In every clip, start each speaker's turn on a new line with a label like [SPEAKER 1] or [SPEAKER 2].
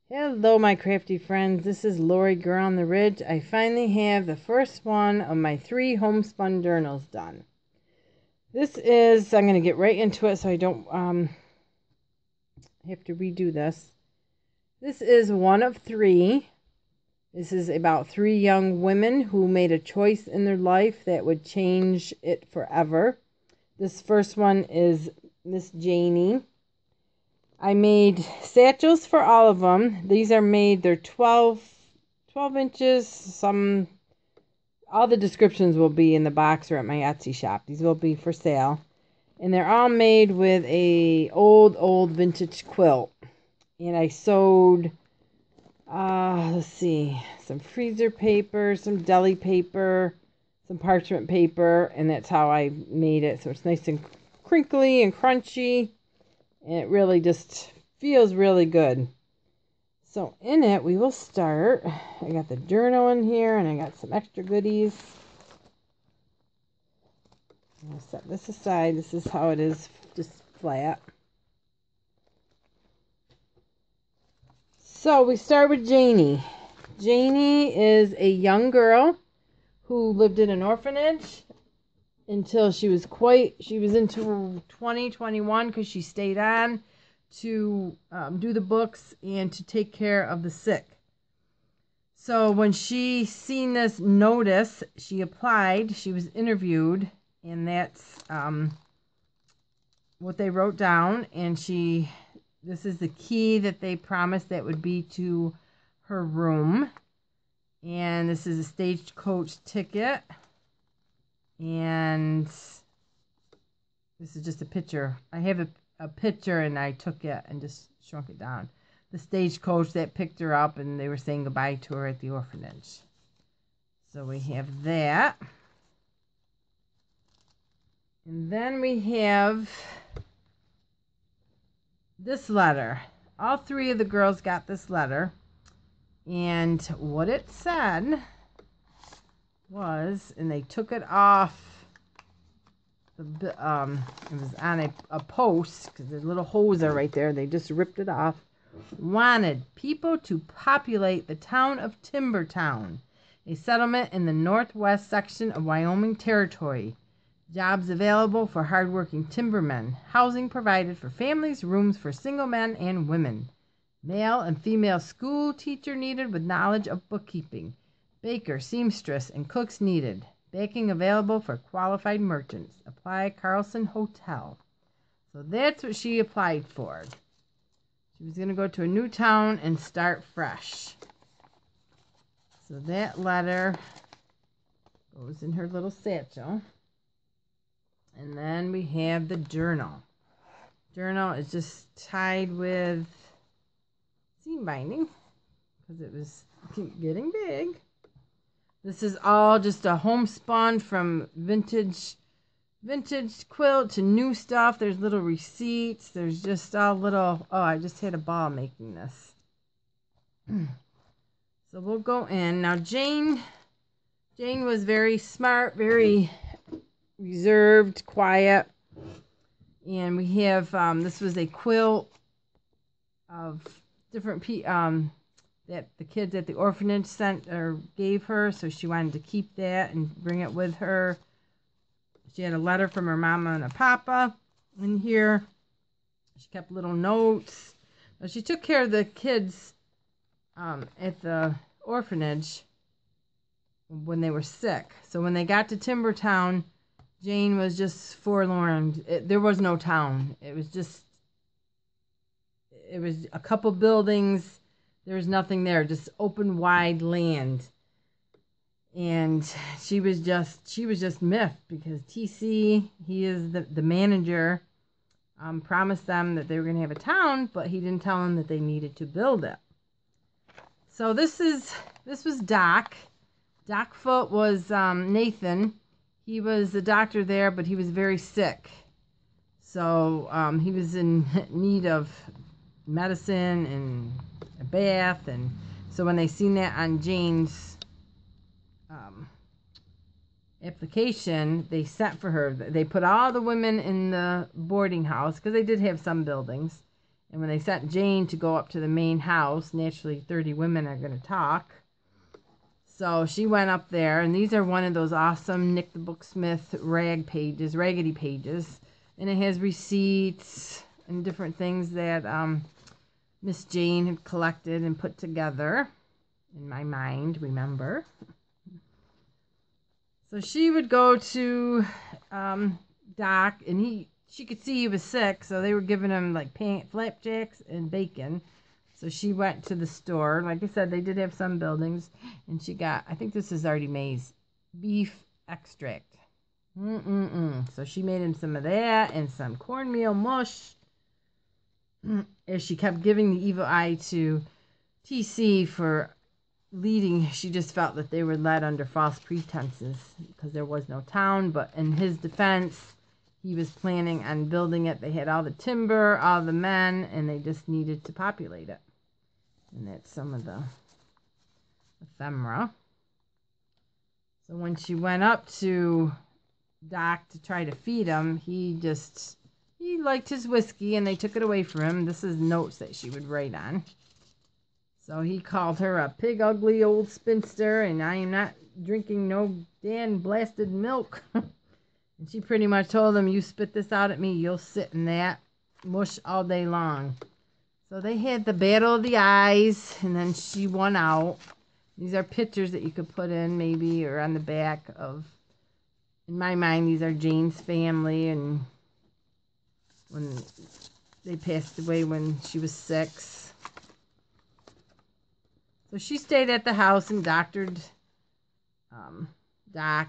[SPEAKER 1] Hello, my crafty friends. This is Lori Girl on the Ridge. I finally have the first one of my 3 homespun journals done. I'm going to get right into it so I don't have to redo this. This is one of 3. This is about 3 young women who made a choice in their life that would change it forever. This first one is Miss Janie. I made satchels for all of them. These are made, they're 12 inches. All the descriptions will be in the box or at my Etsy shop. These will be for sale. And they're all made with a old vintage quilt. And I sewed, some freezer paper, some deli paper, some parchment paper. And that's how I made it. So it's nice and crinkly and crunchy. And it really just feels really good. So in it, we will start. I got the journal in here, and I got some extra goodies. I'll set this aside. This is how it is, just flat. So we start with Janie. Janie is a young girl who lived in an orphanage until she was into 2021 because she stayed on to do the books and to take care of the sick. So when she seen this notice, she applied, she was interviewed, and that's what they wrote down. And this is the key that they promised that would be to her room. And this is a stagecoach ticket. And this is just a picture. I have a picture, and I took it and just shrunk it down. The stagecoach that picked her up, and they were saying goodbye to her at the orphanage. So we have that. And then we have this letter. All 3 of the girls got this letter. And what it said was, and they took it off. It was on a post, because the little holes are right there. They just ripped it off. Wanted people to populate the town of Timbertown, a settlement in the northwest section of Wyoming Territory. Jobs available for hardworking timbermen. Housing provided for families. Rooms for single men and women. Male and female school teacher needed with knowledge of bookkeeping. Baker, seamstress, and cooks needed. Baking available for qualified merchants. Apply Carlson Hotel. So that's what she applied for. She was going to go to a new town and start fresh. So that letter goes in her little satchel. And then we have the journal. Journal is just tied with seam binding because it was getting big. This is all just a homespun from vintage quilt to new stuff. There's little receipts. There's just all little... Oh, I just had a ball making this. So we'll go in. Now, Jane was very smart, very reserved, quiet. And we have... this was a quilt of different... that the kids at the orphanage sent or gave her, so she wanted to keep that and bring it with her. She had a letter from her mama and her papa in here. She kept little notes. Now, she took care of the kids at the orphanage when they were sick. So when they got to Timbertown, Jane was just forlorn. There was no town. It was a couple buildings. There was nothing there, just open, wide land. And she was just miffed because TC, he is the manager, promised them that they were going to have a town, but he didn't tell them that they needed to build it. So this was Doc. Doc Foot was Nathan. He was the doctor there, but he was very sick. So he was in need of medicine and a bath, and so when they seen that on Jane's application, they sent for her. They put all the women in the boarding house because they did have some buildings, And when they sent Jane to go up to the main house, naturally 30 women are going to talk. So she went up there, and these are one of those awesome Nick the Booksmith raggedy pages. And it has receipts and different things that Miss Jane had collected and put together in my mind, remember. So she would go to Doc, and she could see he was sick, so they were giving him like flapjacks and bacon. So she went to the store. Like I said, they did have some buildings, and she got, I think this is Artie Mae's beef extract. So she made him some of that and some cornmeal mush. As she kept giving the evil eye to TC for leading, she just felt that they were led under false pretenses because there was no town. But in his defense, he was planning on building it. They had all the timber, all the men, and they just needed to populate it. And that's some of the ephemera. So when she went up to Doc to try to feed him, he liked his whiskey, and they took it away from him. This is notes that she would write on. So he called her a pig ugly old spinster, and I am not drinking no damn blasted milk. And she pretty much told him, you spit this out at me, you'll sit in that mush all day long. So they had the battle of the eyes, and then she won out. These are pictures that you could put in maybe, or on the back of, in my mind, these are Jane's family, and when they passed away when she was 6. So she stayed at the house and doctored Doc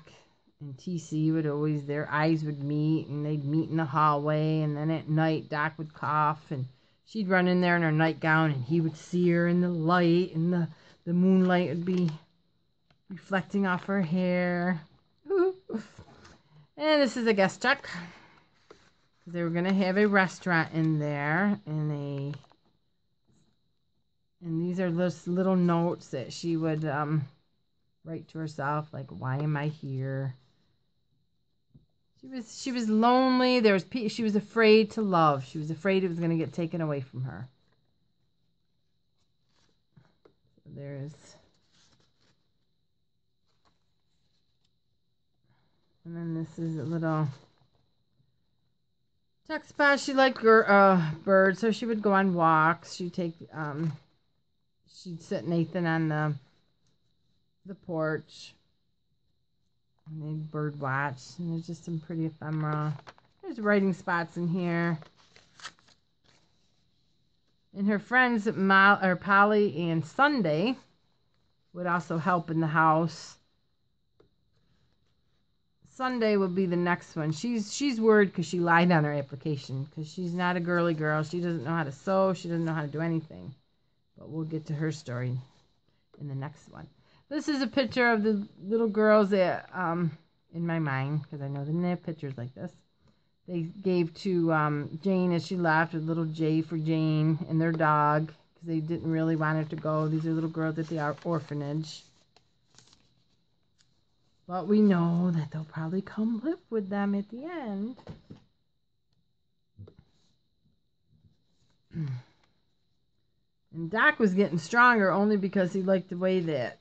[SPEAKER 1] and TC would always, their eyes would meet, and they'd meet in the hallway, and then at night Doc would cough, and she'd run in there in her nightgown, and he would see her in the light, and the moonlight would be reflecting off her hair. And this is a guest check. They were going to have a restaurant in there, and these are just little notes that she would write to herself, like, why am I here? She was lonely. She was afraid to love. She was afraid it was going to get taken away from her. And then this is a little text spot. She liked birds, so she would go on walks. She'd sit Nathan on the porch, and they'd bird watch. And there's just some pretty ephemera. There's writing spots in here. And her friends Polly and Sunday would also help in the house. Sunday will be the next one. She's worried because she lied on her application, because she's not a girly girl. She doesn't know how to sew. She doesn't know how to do anything. But we'll get to her story in the next one. This is a picture of the little girls that, in my mind, because I know they didn't have pictures like this, they gave to Jane as she left, a little J for Jane and their dog, because they didn't really want her to go. These are little girls at the orphanage. But we know that they'll probably come live with them at the end. And Doc was getting stronger only because he liked the way that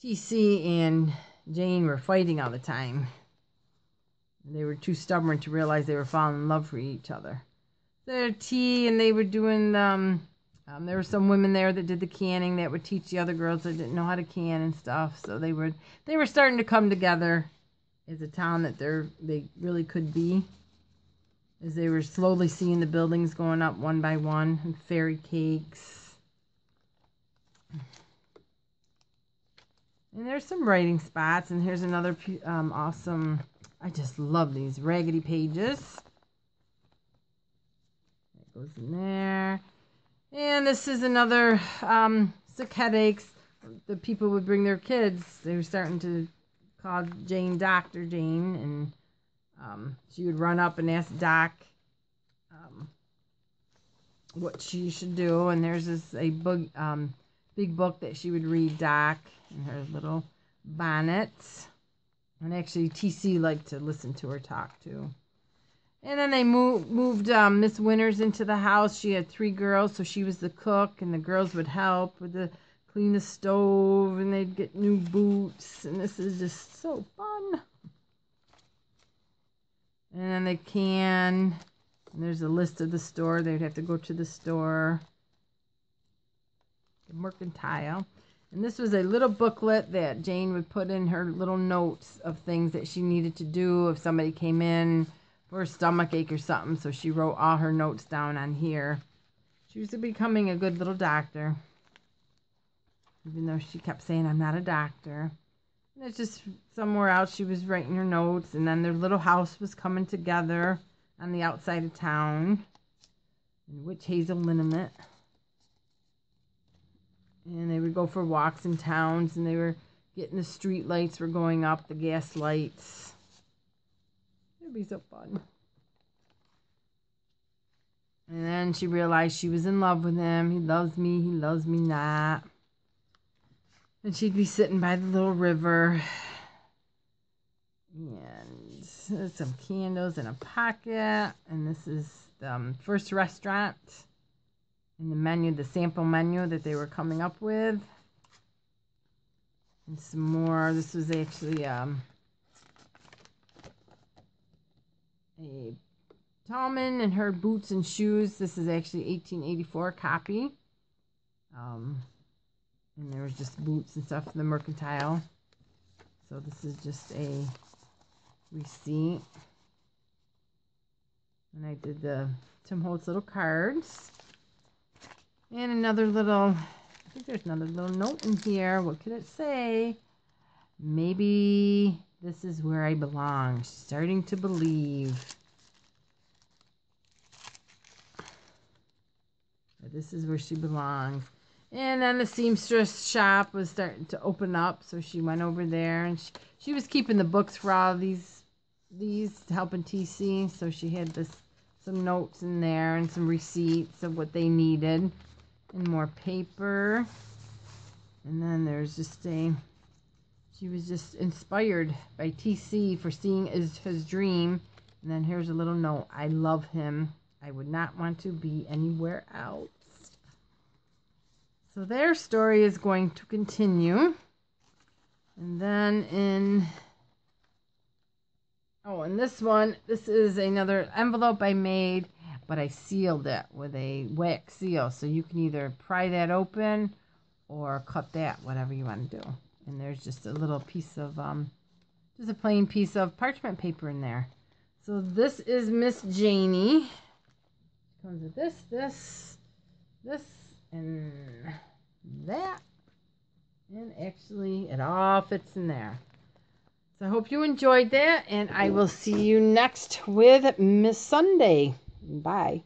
[SPEAKER 1] TC and Jane were fighting all the time. They were too stubborn to realize they were falling in love for each other. Their tea, and they were doing there were some women there that did the canning that would teach the other girls that didn't know how to can and stuff. So they were starting to come together as a town that they really could be, as they were slowly seeing the buildings going up one by one, and fairy cakes. And there's some writing spots, and here's another awesome, I just love these raggedy pages. That goes in there. And this is another sick headaches. The people would bring their kids. They were starting to call Jane Dr. Jane, and she would run up and ask Doc what she should do. And there's a big book that she would read Doc in her little bonnet. And actually, TC liked to listen to her talk too. And then they moved Miss Winters into the house. She had 3 girls, so she was the cook, and the girls would help with the clean the stove, and they'd get new boots, and this is just so fun. And then they and there's a list of the store. They'd have to go to the store, the mercantile. And this was a little booklet that Jane would put in her little notes of things that she needed to do if somebody came in for a stomach ache or something. So she wrote all her notes down on here. She was becoming a good little doctor, even though she kept saying, I'm not a doctor. And it's just somewhere else she was writing her notes. And then their little house was coming together on the outside of town in Witch Hazel Liniment. And they would go for walks in towns, and they were getting the street lights were going up, the gas lights. It'd be so fun. And then she realized she was in love with him. He loves me not. And she'd be sitting by the little river. And there's some candles in a pocket. And this is the first restaurant in the menu, the sample menu that they were coming up with. And some more. This was actually a Tallman and her boots and shoes. This is actually 1884 copy. And there was just boots and stuff in the mercantile. So this is just a receipt. And I did the Tim Holtz little cards. And another little, I think there's another little note in here. What could it say? Maybe this is where I belong. Starting to believe. But this is where she belongs. And then the seamstress shop was starting to open up. So she went over there. And she was keeping the books for all these helping TC. So she had some notes in there and some receipts of what they needed. And more paper. And then there's just she was just inspired by TC for seeing his dream. And then here's a little note. I love him. I would not want to be anywhere else. So their story is going to continue. And then in this one, this is another envelope I made. But I sealed it with a wax seal. So you can either pry that open or cut that, whatever you want to do. And there's just a little piece of, just a plain piece of parchment paper in there. So this is Miss Janie. It comes with this, and that. And actually, it all fits in there. So I hope you enjoyed that. And I will see you next with Miss Sunday. Bye.